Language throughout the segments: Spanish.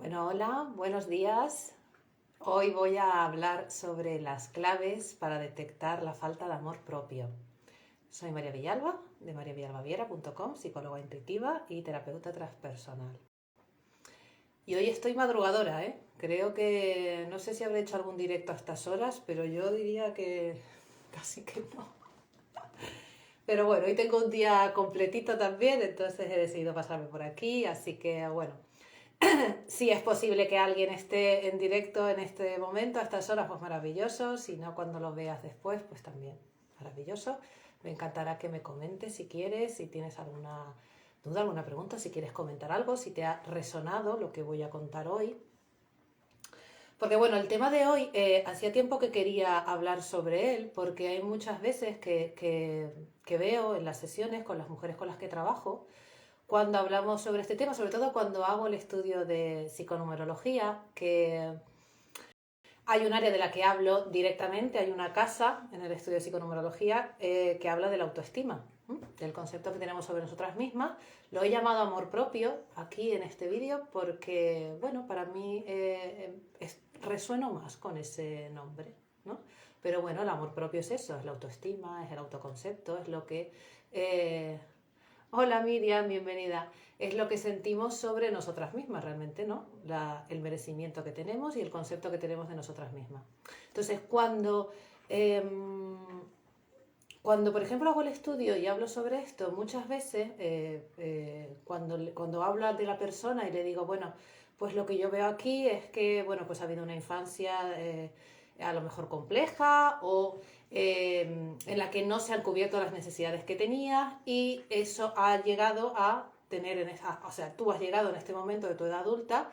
Bueno, hola, buenos días. Hoy voy a hablar sobre las claves para detectar la falta de amor propio. Soy María Villalba, de mariavillalbaviera.com, psicóloga intuitiva y terapeuta transpersonal. Y hoy estoy madrugadora, ¿eh? Creo que no sé si habré hecho algún directo a estas horas, pero yo diría que casi que no. Pero bueno, hoy tengo un día completito también, entonces he decidido pasarme por aquí, así que bueno, si es posible que alguien esté en directo en este momento, a estas horas, pues maravilloso. Si no, cuando lo veas después, pues también maravilloso. Me encantará que me comentes si quieres, si tienes alguna duda, alguna pregunta, si quieres comentar algo, si te ha resonado lo que voy a contar hoy. Porque bueno, el tema de hoy, hacía tiempo que quería hablar sobre él, porque hay muchas veces que veo en las sesiones con las mujeres con las que trabajo, cuando hablamos sobre este tema, sobre todo cuando hago el estudio de psiconumerología, que hay un área de la que hablo directamente, hay una casa en el estudio de psiconumerología que habla de la autoestima, del concepto que tenemos sobre nosotras mismas. Lo he llamado amor propio aquí en este vídeo porque, bueno, para mí resueno más con ese nombre, ¿no? Pero bueno, el amor propio es eso, es la autoestima, es el autoconcepto, es lo que... Hola Miriam, bienvenida. Es lo que sentimos sobre nosotras mismas realmente, ¿no? El merecimiento que tenemos y el concepto que tenemos de nosotras mismas. Entonces, cuando por ejemplo hago el estudio y hablo sobre esto, muchas veces cuando hablo de la persona y le digo, bueno, pues lo que yo veo aquí es que, bueno, pues ha habido una infancia a lo mejor compleja o en la que no se han cubierto las necesidades que tenías y eso ha llegado a tener, o sea, tú has llegado en este momento de tu edad adulta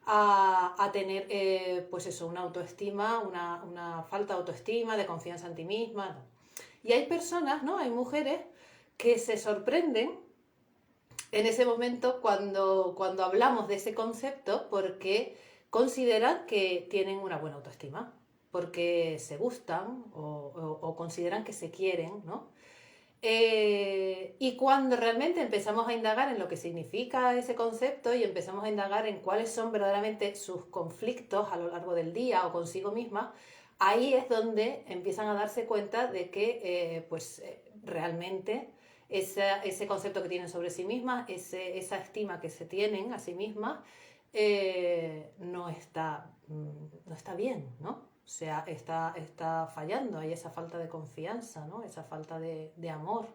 a tener, pues eso, una autoestima, una falta de autoestima, de confianza en ti misma, ¿no? Y hay personas, ¿no? Hay mujeres que se sorprenden en ese momento cuando hablamos de ese concepto porque consideran que tienen una buena autoestima, porque se gustan o consideran que se quieren, ¿no? Y cuando realmente empezamos a indagar en lo que significa ese concepto y empezamos a indagar en cuáles son verdaderamente sus conflictos a lo largo del día o consigo misma, ahí es donde empiezan a darse cuenta de que realmente ese concepto que tienen sobre sí mismas, esa estima que se tienen a sí mismas, no está bien, ¿no? O sea, está fallando, hay esa falta de confianza, ¿no? Esa falta de amor.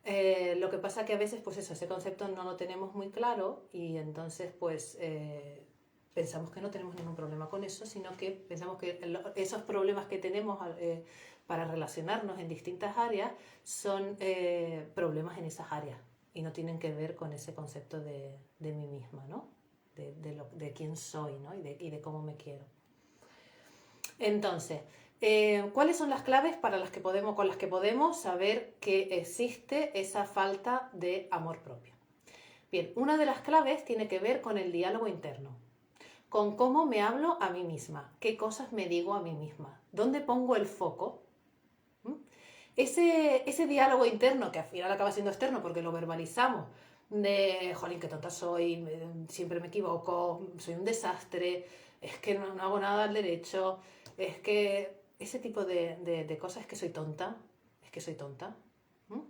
Lo que pasa que a veces, pues eso, ese concepto no lo tenemos muy claro y entonces, pues, pensamos que no tenemos ningún problema con eso, sino que pensamos que esos problemas que tenemos para relacionarnos en distintas áreas son problemas en esas áreas y no tienen que ver con ese concepto de mí misma, ¿no? De quién soy, ¿no? Y de cómo me quiero. Entonces, ¿cuáles son las claves con las que podemos saber que existe esa falta de amor propio? Bien, una de las claves tiene que ver con el diálogo interno, con cómo me hablo a mí misma, qué cosas me digo a mí misma, dónde pongo el foco. ¿Mm? Ese diálogo interno, que al final acaba siendo externo porque lo verbalizamos, de, jolín, qué tonta soy, siempre me equivoco, soy un desastre, es que no hago nada al derecho, es que ese tipo de cosas, es que soy tonta, es que soy tonta. ¿Mm?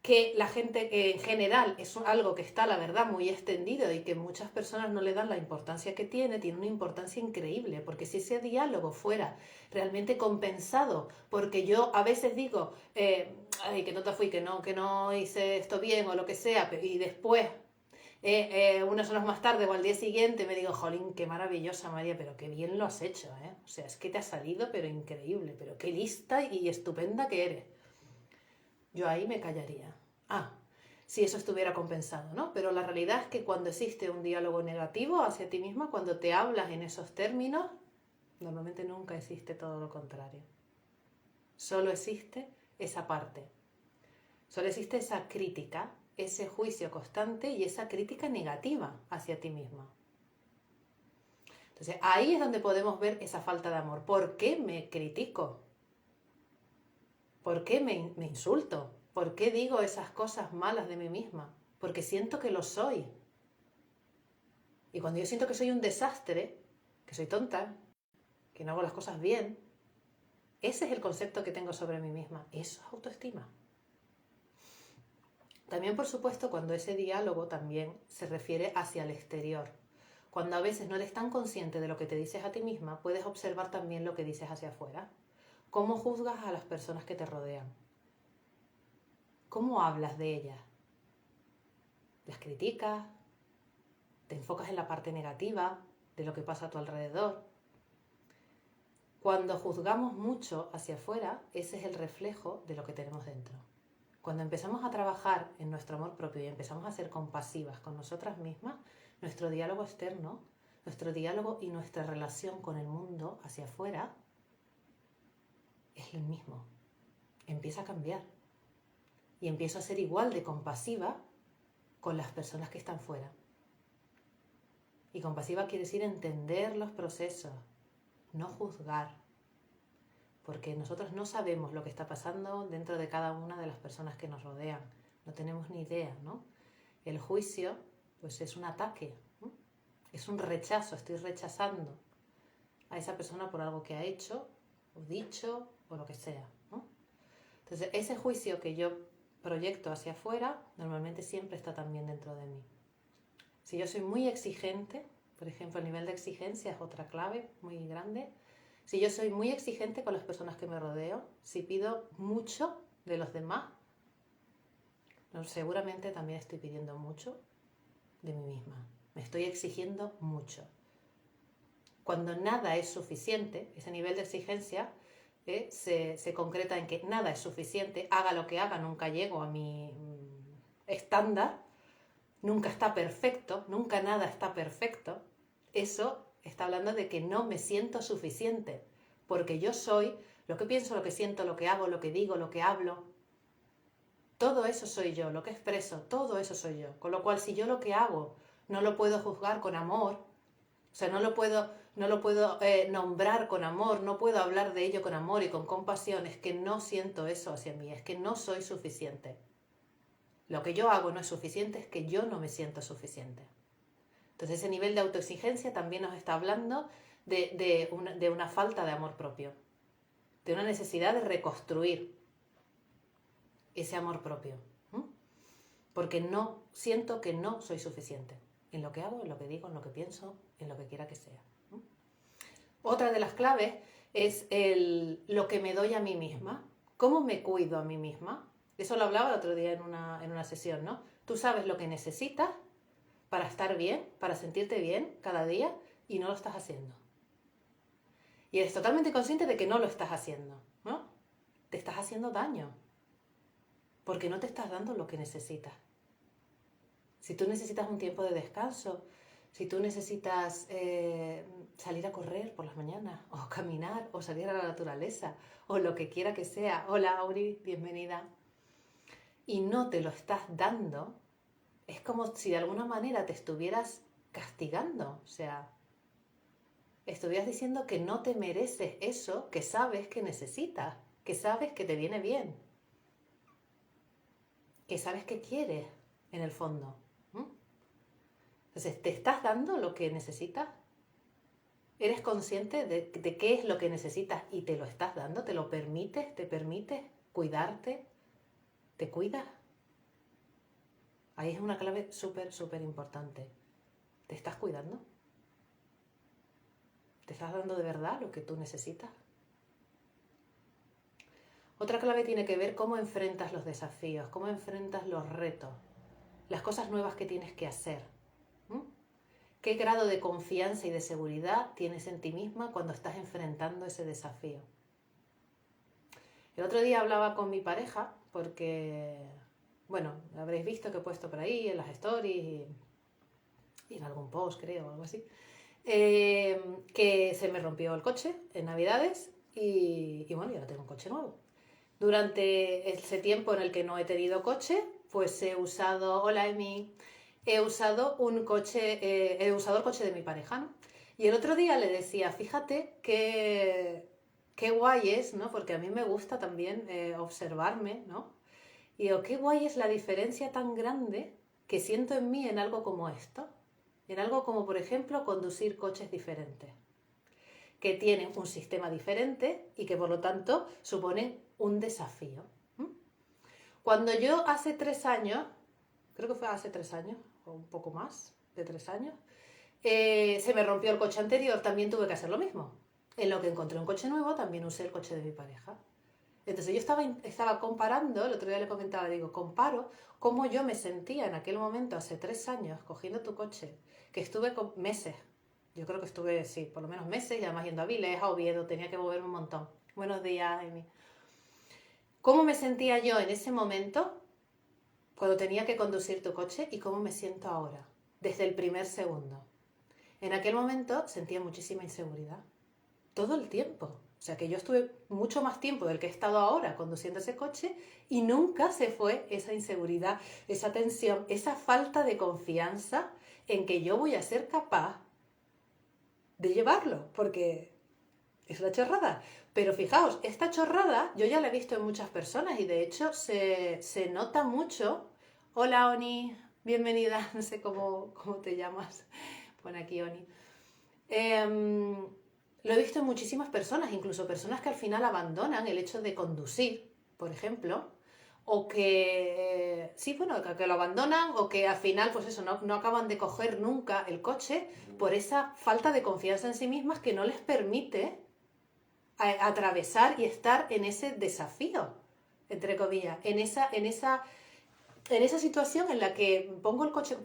Que la gente en general es algo que está, la verdad, muy extendido y que muchas personas no le dan la importancia que tiene una importancia increíble, porque si ese diálogo fuera realmente compensado, porque yo a veces digo, ay, que tonta fui, que no hice esto bien o lo que sea, y después, unas horas más tarde o al día siguiente me digo, jolín, qué maravillosa María, pero qué bien lo has hecho, ¿eh? O sea, es que te ha salido, pero increíble, pero qué lista y estupenda que eres. Yo ahí me callaría. Ah, si eso estuviera compensado, ¿no? Pero la realidad es que cuando existe un diálogo negativo hacia ti misma, cuando te hablas en esos términos, normalmente nunca existe todo lo contrario. Solo existe esa parte. Solo existe esa crítica, ese juicio constante y esa crítica negativa hacia ti misma. Entonces ahí es donde podemos ver esa falta de amor. ¿Por qué me critico? ¿Por qué me insulto? ¿Por qué digo esas cosas malas de mí misma? Porque siento que lo soy. Y cuando yo siento que soy un desastre, que soy tonta, que no hago las cosas bien, ese es el concepto que tengo sobre mí misma. Eso es autoestima. También, por supuesto, cuando ese diálogo también se refiere hacia el exterior. Cuando a veces no eres tan consciente de lo que te dices a ti misma, puedes observar también lo que dices hacia afuera. ¿Cómo juzgas a las personas que te rodean? ¿Cómo hablas de ellas? ¿Las criticas? ¿Te enfocas en la parte negativa de lo que pasa a tu alrededor? Cuando juzgamos mucho hacia afuera, ese es el reflejo de lo que tenemos dentro. Cuando empezamos a trabajar en nuestro amor propio y empezamos a ser compasivas con nosotras mismas, nuestro diálogo externo, nuestro diálogo y nuestra relación con el mundo hacia afuera es el mismo. Empieza a cambiar. Y empiezo a ser igual de compasiva con las personas que están fuera. Y compasiva quiere decir entender los procesos, no juzgar. Porque nosotros no sabemos lo que está pasando dentro de cada una de las personas que nos rodean. No tenemos ni idea, ¿no? El juicio, pues es un ataque, ¿no? Es un rechazo, estoy rechazando a esa persona por algo que ha hecho, o dicho, o lo que sea, ¿no? Entonces, ese juicio que yo proyecto hacia afuera, normalmente siempre está también dentro de mí. Si yo soy muy exigente, por ejemplo, el nivel de exigencia es otra clave muy grande. Si yo soy muy exigente con las personas que me rodeo, si pido mucho de los demás, seguramente también estoy pidiendo mucho de mí misma. Me estoy exigiendo mucho. Cuando nada es suficiente, ese nivel de exigencia se concreta en que nada es suficiente, haga lo que haga, nunca llego a mi estándar, nunca está perfecto, nunca nada está perfecto. Eso está hablando de que no me siento suficiente, porque yo soy lo que pienso, lo que siento, lo que hago, lo que digo, lo que hablo. Todo eso soy yo, lo que expreso, todo eso soy yo. Con lo cual, si yo lo que hago no lo puedo juzgar con amor, o sea, no lo puedo nombrar con amor, no puedo hablar de ello con amor y con compasión, es que no siento eso hacia mí, es que no soy suficiente. Lo que yo hago no es suficiente, es que yo no me siento suficiente. Entonces ese nivel de autoexigencia también nos está hablando de una falta de amor propio, de una necesidad de reconstruir ese amor propio, porque no siento que no soy suficiente en lo que hago, en lo que digo, en lo que pienso, en lo que quiera que sea. Otra de las claves es lo que me doy a mí misma, cómo me cuido a mí misma. Eso lo hablaba el otro día en una sesión, ¿no? Tú sabes lo que necesitas para estar bien, para sentirte bien cada día y no lo estás haciendo. Y eres totalmente consciente de que no lo estás haciendo, ¿no? Te estás haciendo daño porque no te estás dando lo que necesitas. Si tú necesitas un tiempo de descanso, si tú necesitas salir a correr por las mañanas, o caminar, o salir a la naturaleza, o lo que quiera que sea. Hola, Auri, bienvenida. Y no te lo estás dando, es como si de alguna manera te estuvieras castigando. O sea, estuvieras diciendo que no te mereces eso que sabes que necesitas, que sabes que te viene bien, que sabes que quieres en el fondo. Entonces, ¿te estás dando lo que necesitas? ¿Eres consciente de qué es lo que necesitas y te lo estás dando? ¿Te lo permites? ¿Te permites cuidarte? ¿Te cuidas? Ahí es una clave súper, súper importante. ¿Te estás cuidando? ¿Te estás dando de verdad lo que tú necesitas? Otra clave tiene que ver cómo enfrentas los desafíos, cómo enfrentas los retos, las cosas nuevas que tienes que hacer. ¿Qué grado de confianza y de seguridad tienes en ti misma cuando estás enfrentando ese desafío? El otro día hablaba con mi pareja porque, bueno, habréis visto que he puesto por ahí en las stories y en algún post, creo, o algo así, que se me rompió el coche en Navidades y bueno, ya no tengo un coche nuevo. Durante ese tiempo en el que no he tenido coche, pues he usado, hola Emi, he usado el coche de mi pareja, ¿no? Y el otro día le decía, fíjate qué guay es, ¿no? Porque a mí me gusta también observarme, ¿no? Y digo, qué guay es la diferencia tan grande que siento en mí en algo como esto. en algo como, por ejemplo, conducir coches diferentes, que tienen un sistema diferente y que, por lo tanto, suponen un desafío. Cuando yo hace 3 años, creo que fue hace 3 años, o un poco más de 3 años, se me rompió el coche anterior, también tuve que hacer lo mismo. En lo que encontré un coche nuevo, también usé el coche de mi pareja. Entonces yo estaba comparando, el otro día le comentaba, digo, comparo cómo yo me sentía en aquel momento, hace 3 años, cogiendo tu coche, que estuve con meses. Yo creo que estuve, sí, por lo menos meses, y además yendo a Vilés, a Oviedo, tenía que moverme un montón. Buenos días, Amy. ¿Cómo me sentía yo en ese momento cuando tenía que conducir tu coche y cómo me siento ahora, desde el primer segundo? En aquel momento sentía muchísima inseguridad, todo el tiempo. O sea que yo estuve mucho más tiempo del que he estado ahora conduciendo ese coche y nunca se fue esa inseguridad, esa tensión, esa falta de confianza en que yo voy a ser capaz de llevarlo, porque es una chorrada. Pero fijaos, esta chorrada yo ya la he visto en muchas personas y de hecho se nota mucho. Hola Oni, bienvenida, no sé cómo te llamas. Pone aquí Oni. Lo he visto en muchísimas personas, incluso personas que al final abandonan el hecho de conducir, por ejemplo, o que, sí, bueno, que lo abandonan o que al final, pues eso, no acaban de coger nunca el coche por esa falta de confianza en sí mismas que no les permite atravesar y estar en ese desafío, entre comillas, en esa situación en la que pongo el coche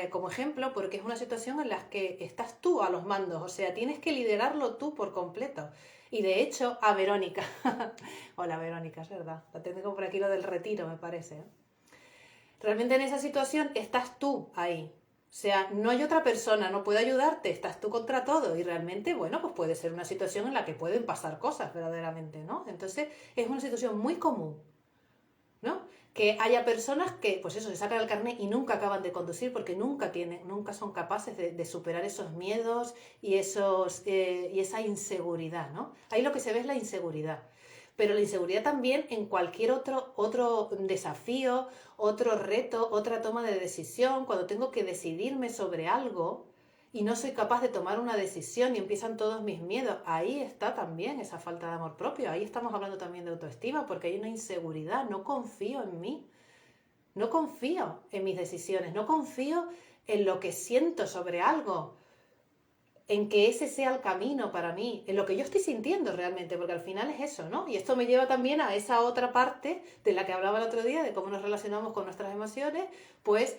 como ejemplo, porque es una situación en la que estás tú a los mandos, o sea, tienes que liderarlo tú por completo. Y de hecho, a Verónica, hola Verónica, es verdad, la tengo por aquí lo del retiro, me parece. Realmente en esa situación estás tú ahí. O sea, no hay otra persona, no puede ayudarte, estás tú contra todo y realmente, bueno, pues puede ser una situación en la que pueden pasar cosas verdaderamente, ¿no? Entonces es una situación muy común, ¿no? Que haya personas que, pues eso, se sacan el carnet y nunca acaban de conducir porque nunca son capaces de superar esos miedos y esa inseguridad, ¿no? Ahí lo que se ve es la inseguridad. Pero la inseguridad también en cualquier otro desafío, otro reto, otra toma de decisión, cuando tengo que decidirme sobre algo y no soy capaz de tomar una decisión y empiezan todos mis miedos, ahí está también esa falta de amor propio, ahí estamos hablando también de autoestima, porque hay una inseguridad, no confío en mí, no confío en mis decisiones, no confío en lo que siento sobre algo, en que ese sea el camino para mí, en lo que yo estoy sintiendo realmente, porque al final es eso, ¿no? Y esto me lleva también a esa otra parte de la que hablaba el otro día, de cómo nos relacionamos con nuestras emociones, pues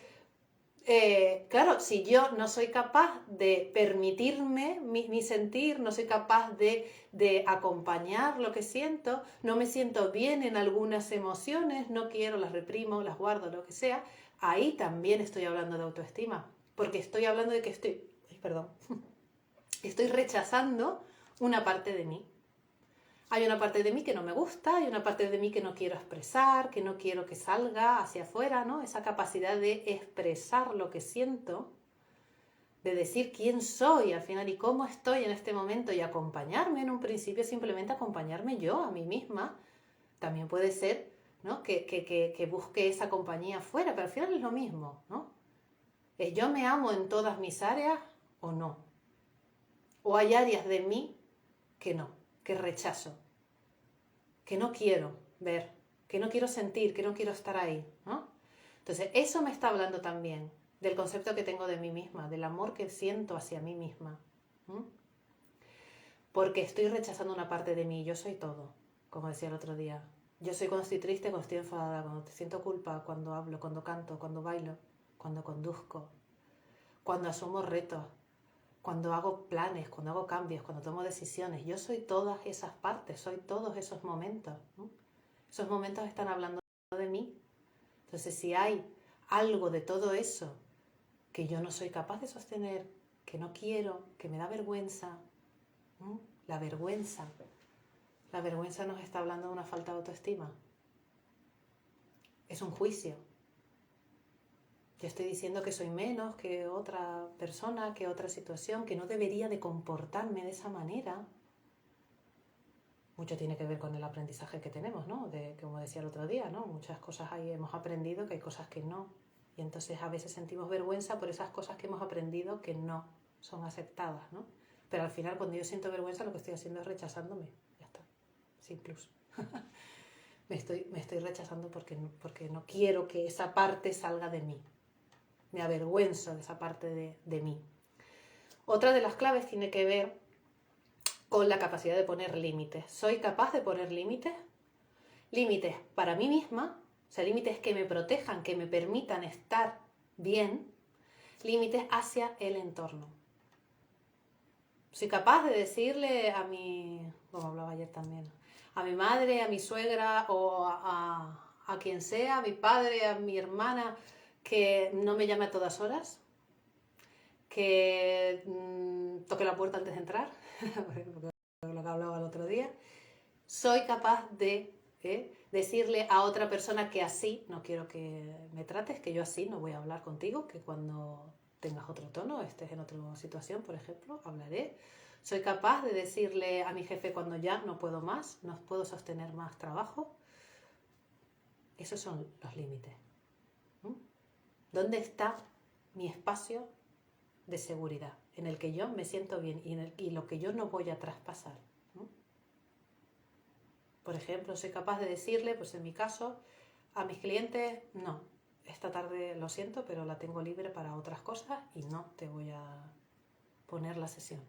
claro, si yo no soy capaz de permitirme mi sentir, no soy capaz de acompañar lo que siento, no me siento bien en algunas emociones, no quiero, las reprimo, las guardo, lo que sea, ahí también estoy hablando de autoestima, porque estoy hablando de que estoy rechazando una parte de mí. Hay una parte de mí que no me gusta, hay una parte de mí que no quiero expresar, que no quiero que salga hacia afuera, ¿no? Esa capacidad de expresar lo que siento, de decir quién soy al final y cómo estoy en este momento y acompañarme en un principio, simplemente acompañarme yo a mí misma. También puede ser, ¿no? que busque esa compañía afuera, pero al final es lo mismo, ¿no? ¿Yo me amo en todas mis áreas o no? ¿O hay áreas de mí que no, que rechazo, que no quiero ver, que no quiero sentir, que no quiero estar ahí, ¿no? Entonces, eso me está hablando también del concepto que tengo de mí misma, del amor que siento hacia mí misma. ¿Mm? Porque estoy rechazando una parte de mí, yo soy todo, como decía el otro día. Yo soy cuando estoy triste, cuando estoy enfadada, cuando siento culpa, cuando hablo, cuando canto, cuando bailo, cuando conduzco, cuando asumo retos, cuando hago planes, cuando hago cambios, cuando tomo decisiones. Yo soy todas esas partes, soy todos esos momentos, ¿no? Esos momentos están hablando de mí. Entonces, si hay algo de todo eso que yo no soy capaz de sostener, que no quiero, que me da vergüenza, ¿no? La vergüenza nos está hablando de una falta de autoestima. Es un juicio. Yo estoy diciendo que soy menos que otra persona, que otra situación, que no debería de comportarme de esa manera. Mucho tiene que ver con el aprendizaje que tenemos, ¿no? Como decía el otro día, ¿no? Muchas cosas ahí hemos aprendido, que hay cosas que no. Y entonces a veces sentimos vergüenza por esas cosas que hemos aprendido que no son aceptadas, ¿no? Pero al final cuando yo siento vergüenza lo que estoy haciendo es rechazándome. Ya está, sin plus. me estoy rechazando porque no quiero que esa parte salga de mí. Me avergüenzo de esa parte de mí. Otra de las claves tiene que ver con la capacidad de poner límites. ¿Soy capaz de poner límites? Límites para mí misma, o sea, límites que me protejan, que me permitan estar bien, límites hacia el entorno. Soy capaz de decirle a como hablaba ayer también, a mi madre, a mi suegra o a quien sea, a mi padre, a mi hermana, que no me llame a todas horas, que toque la puerta antes de entrar, lo que hablaba el otro día. Soy capaz de decirle a otra persona que así no quiero que me trates, que yo así no voy a hablar contigo, que cuando tengas otro tono, estés en otra situación, por ejemplo, hablaré. Soy capaz de decirle a mi jefe cuando ya no puedo más, no puedo sostener más trabajo. Esos son los límites. ¿Dónde está mi espacio de seguridad? En el que yo me siento bien y lo que yo no voy a traspasar. Por ejemplo, soy capaz de decirle, pues en mi caso, a mis clientes, no, esta tarde lo siento, pero la tengo libre para otras cosas y no te voy a poner la sesión.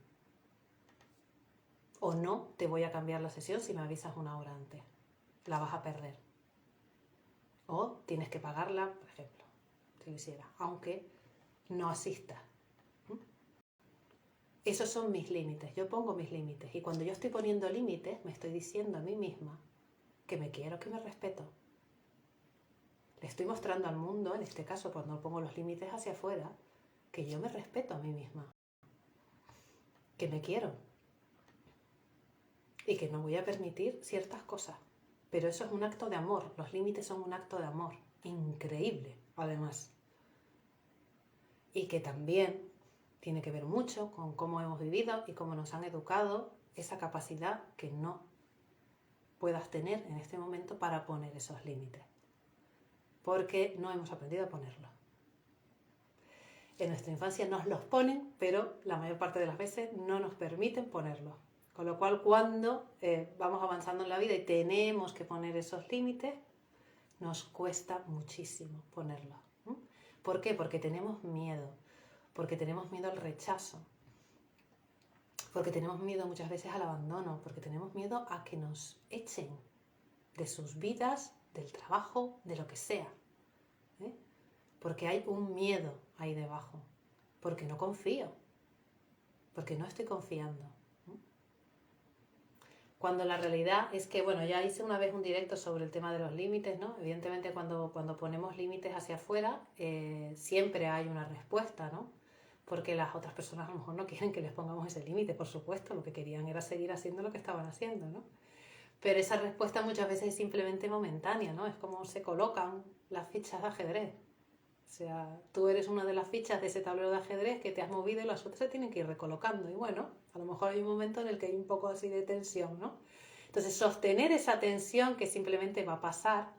O no te voy a cambiar la sesión si me avisas una hora antes. La vas a perder. O tienes que pagarla, por ejemplo, si lo hiciera, aunque no asistas. Esos son mis límites, yo pongo mis límites. Y cuando yo estoy poniendo límites, me estoy diciendo a mí misma que me quiero, que me respeto. Le estoy mostrando al mundo, en este caso cuando pongo los límites hacia afuera, que yo me respeto a mí misma, que me quiero y que no voy a permitir ciertas cosas. Pero eso es un acto de amor, los límites son un acto de amor, increíble además. Y que también tiene que ver mucho con cómo hemos vivido y cómo nos han educado, esa capacidad que no puedas tener en este momento para poner esos límites. Porque no hemos aprendido a ponerlos. En nuestra infancia nos los ponen, pero la mayor parte de las veces no nos permiten ponerlos. Con lo cual, cuando vamos avanzando en la vida y tenemos que poner esos límites, nos cuesta muchísimo ponerlos. ¿Por qué? Porque tenemos miedo. Porque tenemos miedo al rechazo. Porque tenemos miedo muchas veces al abandono. Porque tenemos miedo a que nos echen de sus vidas, del trabajo, de lo que sea. Porque hay un miedo ahí debajo. Porque no confío. Porque no estoy confiando. Cuando la realidad es que, bueno, ya hice una vez un directo sobre el tema de los límites, ¿no? Evidentemente cuando ponemos límites hacia afuera, siempre hay una respuesta, ¿no? Porque las otras personas a lo mejor no quieren que les pongamos ese límite, por supuesto, lo que querían era seguir haciendo lo que estaban haciendo, ¿no? Pero esa respuesta muchas veces es simplemente momentánea, ¿no? Es como se colocan las fichas de ajedrez. O sea, tú eres una de las fichas de ese tablero de ajedrez que te has movido y las otras se tienen que ir recolocando. Y bueno, a lo mejor hay un momento en el que hay un poco así de tensión, ¿no? Entonces, sostener esa tensión que simplemente va a pasar,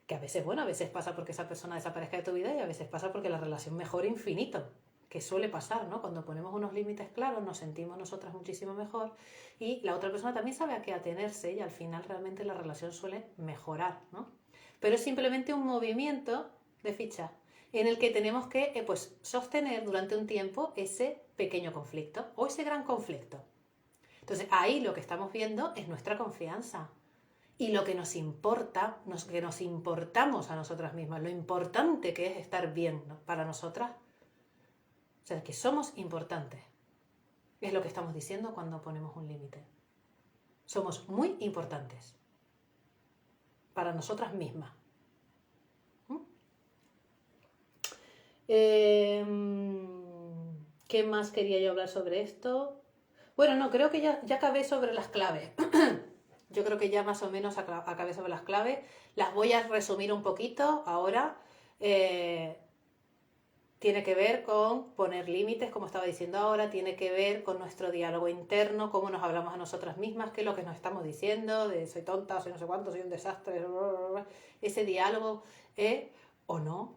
que a veces, bueno, a veces pasa porque esa persona desaparezca de tu vida y a veces pasa porque la relación mejore infinito, que suele pasar, ¿no? Cuando ponemos unos límites claros nos sentimos nosotras muchísimo mejor y la otra persona también sabe a qué atenerse y al final realmente la relación suele mejorar, ¿no? Pero es simplemente un movimiento de ficha en el que tenemos que pues, sostener durante un tiempo ese pequeño conflicto o ese gran conflicto. Entonces ahí lo que estamos viendo es nuestra confianza y lo que nos importa, que nos importamos a nosotras mismas, lo importante que es estar bien, ¿no? Para nosotras. O sea, que somos importantes. Es lo que estamos diciendo cuando ponemos un límite. Somos muy importantes para nosotras mismas. ¿Qué más quería yo hablar sobre esto? Bueno, no, creo que ya acabé sobre las claves. Yo creo que ya más o menos acabé sobre las claves. Las voy a resumir un poquito ahora. Tiene que ver con poner límites, como estaba diciendo ahora, tiene que ver con nuestro diálogo interno, cómo nos hablamos a nosotras mismas, qué es lo que nos estamos diciendo, de soy tonta, soy no sé cuánto, soy un desastre, ese diálogo, o no,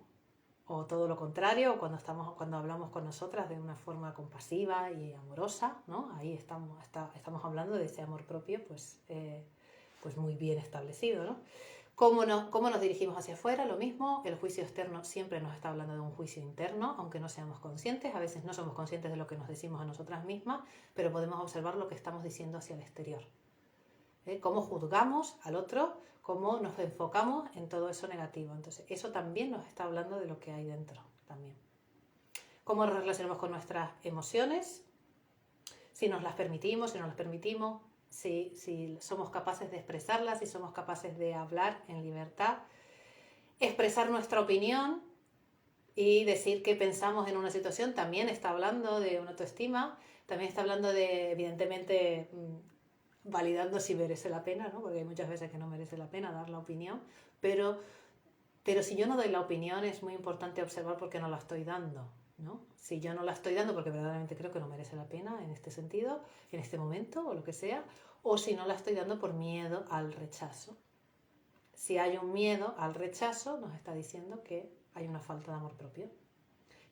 O todo lo contrario, cuando hablamos con nosotras de una forma compasiva y amorosa, ¿no? Ahí estamos hablando de ese amor propio, pues muy bien establecido, ¿no? ¿Cómo nos dirigimos hacia afuera? Lo mismo, el juicio externo siempre nos está hablando de un juicio interno, aunque no seamos conscientes. A veces no somos conscientes de lo que nos decimos a nosotras mismas, pero podemos observar lo que estamos diciendo hacia el exterior. Cómo juzgamos al otro, cómo nos enfocamos en todo eso negativo. Entonces, eso también nos está hablando de lo que hay dentro también. Cómo nos relacionamos con nuestras emociones, si nos las permitimos, si no las permitimos, si somos capaces de expresarlas, si somos capaces de hablar en libertad, expresar nuestra opinión y decir qué pensamos en una situación, también está hablando de una autoestima, también está hablando de, evidentemente, validando si merece la pena, ¿no? Porque hay muchas veces que no merece la pena dar la opinión, pero si yo no doy la opinión es muy importante observar por qué no la estoy dando, ¿no? Si yo no la estoy dando porque verdaderamente creo que no merece la pena en este sentido, en este momento o lo que sea, o si no la estoy dando por miedo al rechazo. Si hay un miedo al rechazo, nos está diciendo que hay una falta de amor propio.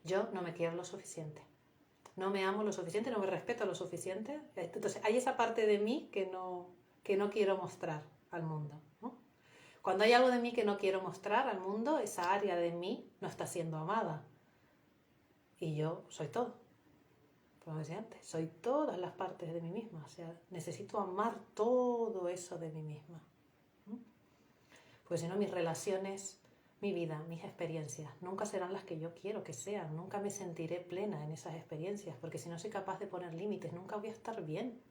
Yo no me quiero lo suficiente. No me amo lo suficiente, no me respeto lo suficiente. Entonces hay esa parte de mí que no quiero mostrar al mundo, ¿no? Cuando hay algo de mí que no quiero mostrar al mundo, esa área de mí no está siendo amada. Y yo soy todo. Como decía antes, soy todas las partes de mí misma. O sea, necesito amar todo eso de mí misma. Pues si no, mis relaciones, mi vida, mis experiencias, nunca serán las que yo quiero que sean. Nunca me sentiré plena en esas experiencias, porque si no soy capaz de poner límites, nunca voy a estar bien.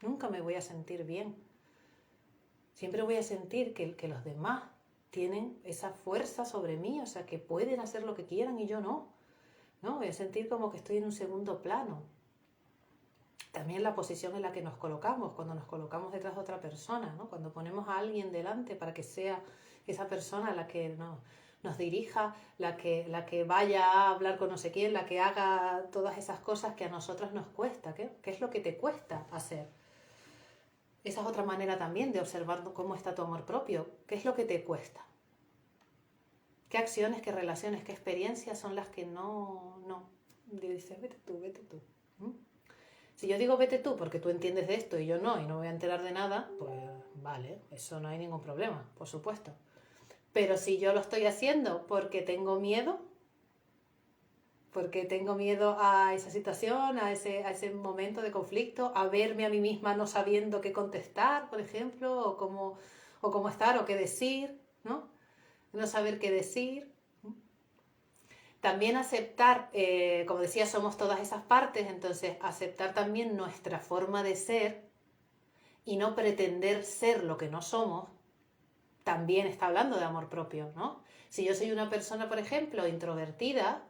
Nunca me voy a sentir bien. Siempre voy a sentir que los demás tienen esa fuerza sobre mí, o sea, que pueden hacer lo que quieran y yo no. ¿No? Voy a sentir como que estoy en un segundo plano. También la posición en la que nos colocamos, cuando nos colocamos detrás de otra persona, ¿no? Cuando ponemos a alguien delante para que sea esa persona la que nos dirija, la que vaya a hablar con no sé quién, la que haga todas esas cosas que a nosotros nos cuesta. ¿Qué es lo que te cuesta hacer? Esa es otra manera también de observar cómo está tu amor propio. ¿Qué es lo que te cuesta? ¿Qué acciones, qué relaciones, qué experiencias son las que no? Dices, vete tú, vete tú. Si yo digo vete tú porque tú entiendes de esto y yo no, y no voy a enterar de nada, pues vale, eso no hay ningún problema, por supuesto. Pero si yo lo estoy haciendo porque tengo miedo a esa situación, a ese momento de conflicto, a verme a mí misma no sabiendo qué contestar, por ejemplo, o cómo estar, o qué decir, ¿no? No saber qué decir. También aceptar, como decía, somos todas esas partes, entonces aceptar también nuestra forma de ser y no pretender ser lo que no somos, también está hablando de amor propio, ¿no? Si yo soy una persona, por ejemplo, introvertida,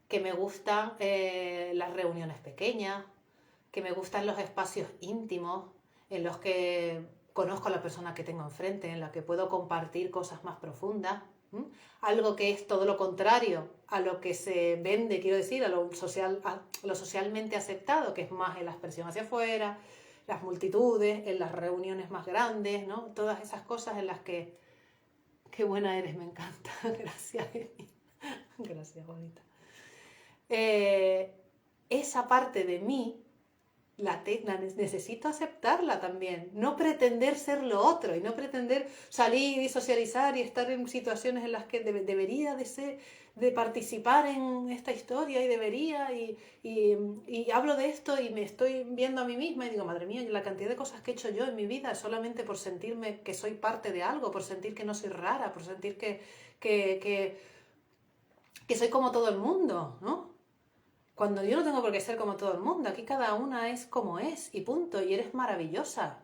que me gustan las reuniones pequeñas, que me gustan los espacios íntimos, en los que conozco a la persona que tengo enfrente, en la que puedo compartir cosas más profundas, algo que es todo lo contrario a lo que se vende, quiero decir, a lo socialmente aceptado, que es más en la expresión hacia afuera, las multitudes, en las reuniones más grandes, ¿no? Todas esas cosas en las que... Qué buena eres, me encanta. Gracias, Emi. Gracias, bonita. Esa parte de mí la necesito aceptarla también, no pretender ser lo otro y no pretender salir y socializar y estar en situaciones en las que debería de participar en esta historia y debería y hablo de esto y me estoy viendo a mí misma y digo, madre mía, la cantidad de cosas que he hecho yo en mi vida solamente por sentirme que soy parte de algo, por sentir que no soy rara, por sentir que soy como todo el mundo, ¿no? Cuando yo no tengo por qué ser como todo el mundo, aquí cada una es como es y punto, y eres maravillosa,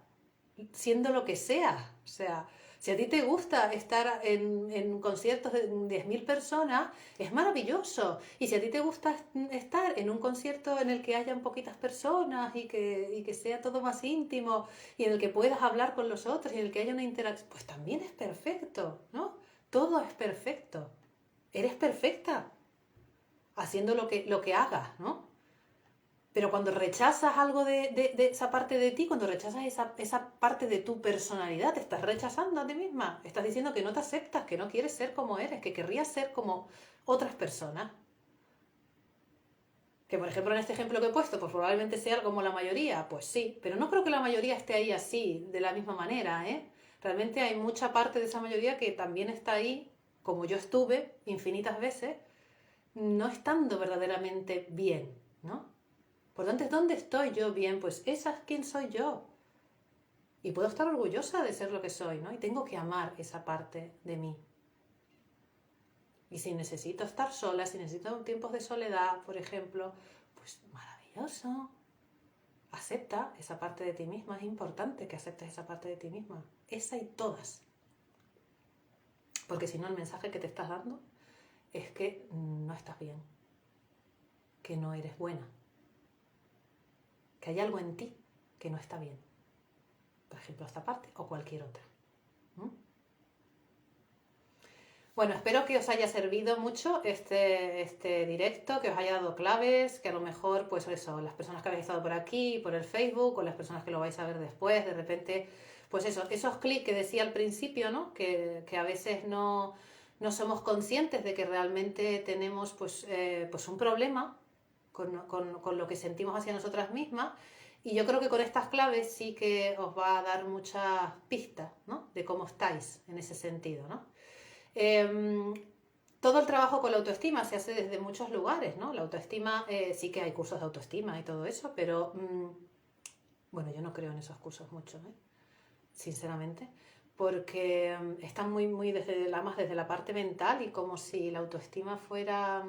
siendo lo que seas. O sea, si a ti te gusta estar en conciertos de 10.000 personas, es maravilloso. Y si a ti te gusta estar en un concierto en el que hayan poquitas personas y que sea todo más íntimo y en el que puedas hablar con los otros y en el que haya una interacción, pues también es perfecto, ¿no? Todo es perfecto. Eres perfecta haciendo lo que hagas, ¿no? Pero cuando rechazas algo de esa parte de ti, cuando rechazas esa parte de tu personalidad, te estás rechazando a ti misma. Estás diciendo que no te aceptas, que no quieres ser como eres, que querrías ser como otras personas. Que por ejemplo en este ejemplo que he puesto, pues probablemente sea como la mayoría, pues sí, pero no creo que la mayoría esté ahí así, de la misma manera, ¿eh? Realmente hay mucha parte de esa mayoría que también está ahí, como yo estuve infinitas veces, no estando verdaderamente bien, ¿no? Por tanto, ¿dónde estoy yo bien? Pues esa es quien soy yo. Y puedo estar orgullosa de ser lo que soy, ¿no? Y tengo que amar esa parte de mí. Y si necesito estar sola, si necesito tiempos de soledad, por ejemplo, pues maravilloso. Acepta esa parte de ti misma. Es importante que aceptes esa parte de ti misma. Esa y todas. Porque si no, el mensaje que te estás dando es que no estás bien. Que no eres buena. Que hay algo en ti que no está bien. Por ejemplo, esta parte o cualquier otra. ¿Mm? Bueno, espero que os haya servido mucho este directo, que os haya dado claves, que a lo mejor, pues eso, las personas que habéis estado por aquí, por el Facebook, o las personas que lo vais a ver después, de repente, pues eso, esos clics que decía al principio, ¿no? Que a veces no somos conscientes de que realmente tenemos pues un problema con lo que sentimos hacia nosotras mismas. Y yo creo que con estas claves sí que os va a dar muchas pistas, ¿no? De cómo estáis en ese sentido, ¿no? Eh, Todo el trabajo con la autoestima se hace desde muchos lugares, ¿no? La autoestima, sí que hay cursos de autoestima y todo eso, pero bueno, yo no creo en esos cursos mucho, sinceramente, porque están muy más desde la parte mental y como si la autoestima fuera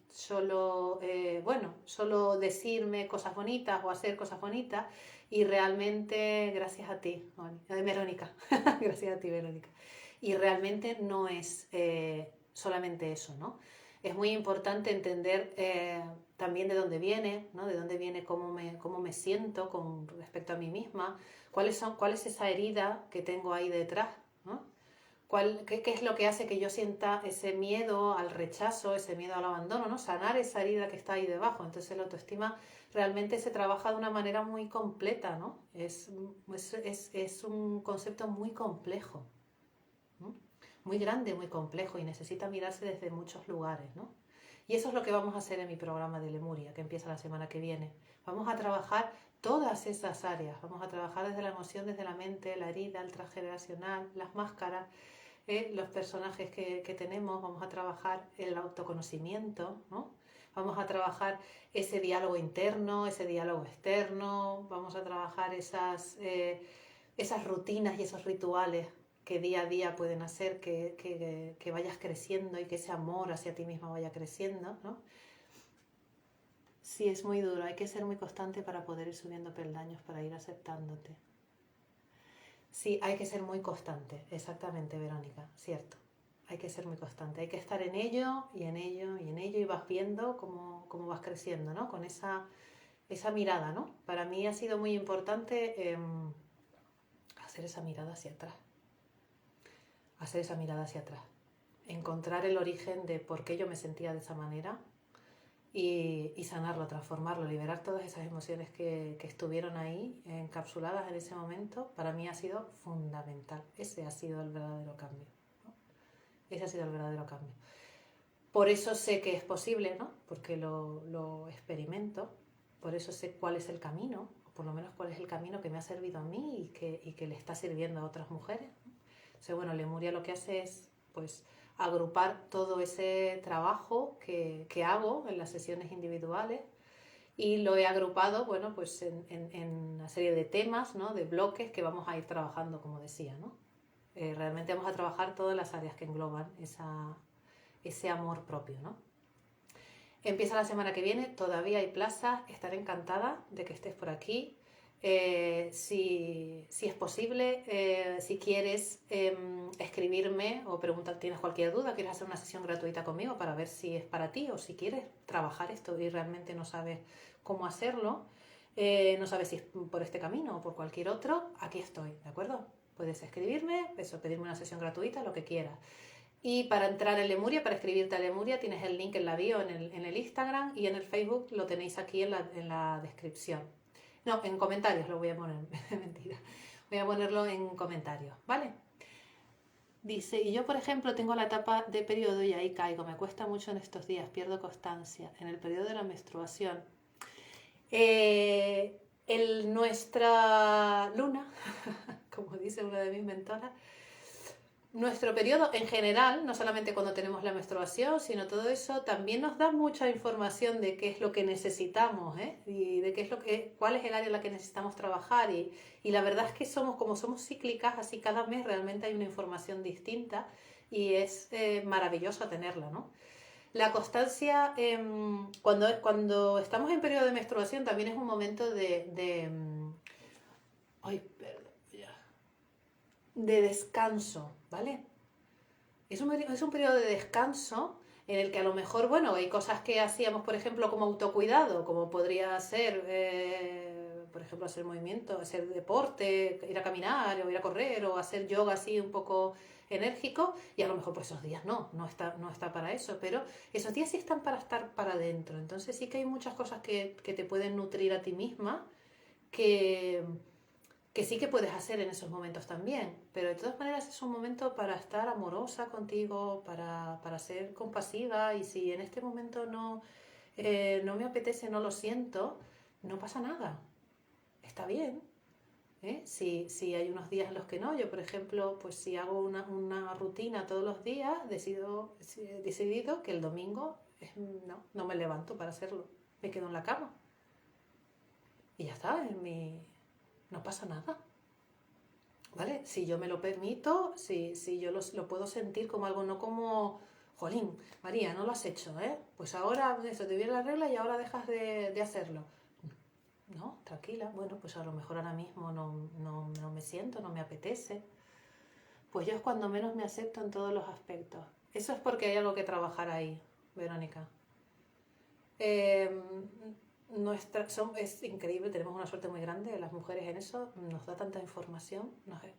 solo, bueno, solo decirme cosas bonitas o hacer cosas bonitas y realmente, gracias a ti, Verónica, gracias a ti, Verónica, y realmente no es solamente eso, ¿no? Es muy importante entender también de dónde viene, ¿no? De dónde viene, cómo me siento con respecto a mí misma, cuál es esa herida que tengo ahí detrás, ¿no? Qué es lo que hace que yo sienta ese miedo al rechazo, ese miedo al abandono, ¿no? Sanar esa herida que está ahí debajo. Entonces la autoestima realmente se trabaja de una manera muy completa, ¿no? Es un concepto muy complejo, ¿no? Muy grande, muy complejo y necesita mirarse desde muchos lugares, ¿no? Y eso es lo que vamos a hacer en mi programa de Lemuria, que empieza la semana que viene. Vamos a trabajar todas esas áreas. Vamos a trabajar desde la emoción, desde la mente, la herida, el transgeneracional, las máscaras, los personajes que tenemos. Vamos a trabajar el autoconocimiento, ¿no? Vamos a trabajar ese diálogo interno, ese diálogo externo. Vamos a trabajar esas rutinas y esos rituales que día a día pueden hacer que vayas creciendo y que ese amor hacia ti misma vaya creciendo, ¿no? Sí, es muy duro, hay que ser muy constante para poder ir subiendo peldaños, para ir aceptándote. Sí, hay que ser muy constante, exactamente, Verónica, cierto. Hay que ser muy constante, hay que estar en ello y en ello y en ello y vas viendo cómo vas creciendo, ¿no? Con esa mirada, ¿no? Para mí ha sido muy importante hacer esa mirada hacia atrás. Hacer esa mirada hacia atrás. Encontrar el origen de por qué yo me sentía de esa manera y sanarlo, transformarlo, liberar todas esas emociones que estuvieron ahí encapsuladas en ese momento, para mí ha sido fundamental. Ese ha sido el verdadero cambio, ¿no? Ese ha sido el verdadero cambio. Por eso sé que es posible, ¿no? Porque lo experimento, por eso sé cuál es el camino, o por lo menos cuál es el camino que me ha servido a mí y que le está sirviendo a otras mujeres, ¿no? Entonces, bueno, Lemuria lo que hace es, pues, agrupar todo ese trabajo que hago en las sesiones individuales y lo he agrupado, bueno, pues en una serie de temas, ¿no? De bloques que vamos a ir trabajando, como decía, ¿no? Realmente vamos a trabajar todas las áreas que engloban ese amor propio, ¿no? Empieza la semana que viene, todavía hay plazas, estaré encantada de que estés por aquí. Si es posible, si quieres escribirme o preguntar, tienes cualquier duda, quieres hacer una sesión gratuita conmigo para ver si es para ti o si quieres trabajar esto y realmente no sabes cómo hacerlo, no sabes si es por este camino o por cualquier otro, aquí estoy, ¿de acuerdo? Puedes escribirme, eso, pedirme una sesión gratuita, lo que quieras. Y para entrar en Lemuria, para escribirte a Lemuria, tienes el link en la bio, en el Instagram, y en el Facebook lo tenéis aquí en la descripción. No, en comentarios lo voy a poner, mentira. Voy a ponerlo en comentarios, ¿vale? Dice, y yo por ejemplo tengo la etapa de periodo y ahí caigo, me cuesta mucho en estos días, pierdo constancia. En el periodo de la menstruación, nuestra luna, como dice una de mis mentoras, nuestro periodo en general, no solamente cuando tenemos la menstruación, sino todo eso, también nos da mucha información de qué es lo que necesitamos, ¿eh? Y de qué es cuál es el área en la que necesitamos trabajar. Y la verdad es que como somos cíclicas, así cada mes realmente hay una información distinta y es maravilloso tenerla, ¿no? La constancia, cuando estamos en periodo de menstruación, también es un momento ay, perdón, de descanso, ¿vale? Es un periodo de descanso en el que a lo mejor, bueno, hay cosas que hacíamos, por ejemplo, como autocuidado, como podría ser, por ejemplo, hacer movimiento, hacer deporte, ir a caminar o ir a correr o hacer yoga así un poco enérgico, y a lo mejor pues esos días no está para eso, pero esos días sí están para estar para adentro. Entonces sí que hay muchas cosas que te pueden nutrir a ti misma, que sí que puedes hacer en esos momentos también, pero de todas maneras es un momento para estar amorosa contigo, para ser compasiva, y si en este momento no me apetece, no lo siento, no pasa nada, está bien. ¿Eh? Si hay unos días en los que no, yo por ejemplo, pues si hago una rutina todos los días, he decidido que el domingo no me levanto para hacerlo, me quedo en la cama y ya está, no pasa nada. ¿Vale? Si yo me lo permito, si yo lo puedo sentir como algo, no como, jolín, María, no lo has hecho, ¿eh? Pues ahora eso te viene la regla y ahora dejas de hacerlo. No, tranquila, bueno, pues a lo mejor ahora mismo no me siento, no me apetece. Pues yo es cuando menos me acepto en todos los aspectos. Eso es porque hay algo que trabajar ahí, Verónica. Es increíble, tenemos una suerte muy grande las mujeres en eso, nos da tanta información,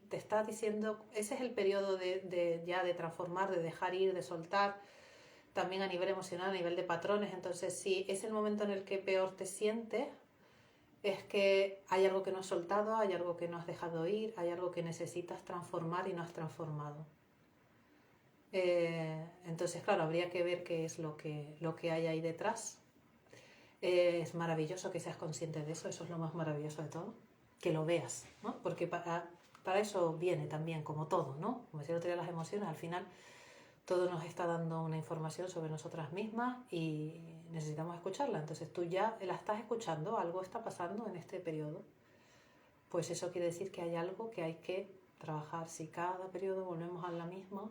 te está diciendo, ese es el periodo ya de transformar, de dejar ir, de soltar, también a nivel emocional, a nivel de patrones. Entonces si es el momento en el que peor te sientes, es que hay algo que no has soltado, hay algo que no has dejado ir, hay algo que necesitas transformar y no has transformado. Entonces claro, habría que ver qué es lo que hay ahí detrás. Es maravilloso que seas consciente de eso, eso es lo más maravilloso de todo, que lo veas, ¿no? Porque para eso viene también, como todo, ¿no? Como decía el otro día, las emociones, al final todo nos está dando una información sobre nosotras mismas y necesitamos escucharla. Entonces tú ya la estás escuchando, algo está pasando en este periodo, pues eso quiere decir que hay algo que hay que trabajar. Si cada periodo volvemos a la misma,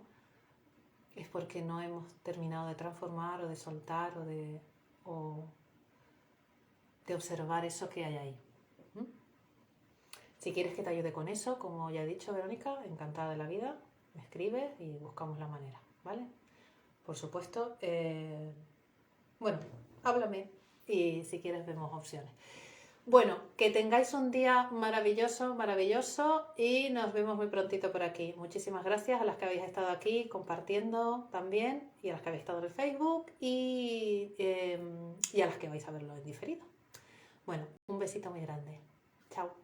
es porque no hemos terminado de transformar o de soltar o de observar eso que hay ahí. Si quieres que te ayude con eso, como ya he dicho, Verónica, encantada de la vida, me escribes y buscamos la manera, ¿vale? Por supuesto, bueno, háblame y si quieres vemos opciones. Bueno, que tengáis un día maravilloso, maravilloso, y nos vemos muy prontito por aquí. Muchísimas gracias a las que habéis estado aquí compartiendo también, y a las que habéis estado en el Facebook y a las que vais a verlo en diferido. Bueno, un besito muy grande. Chao.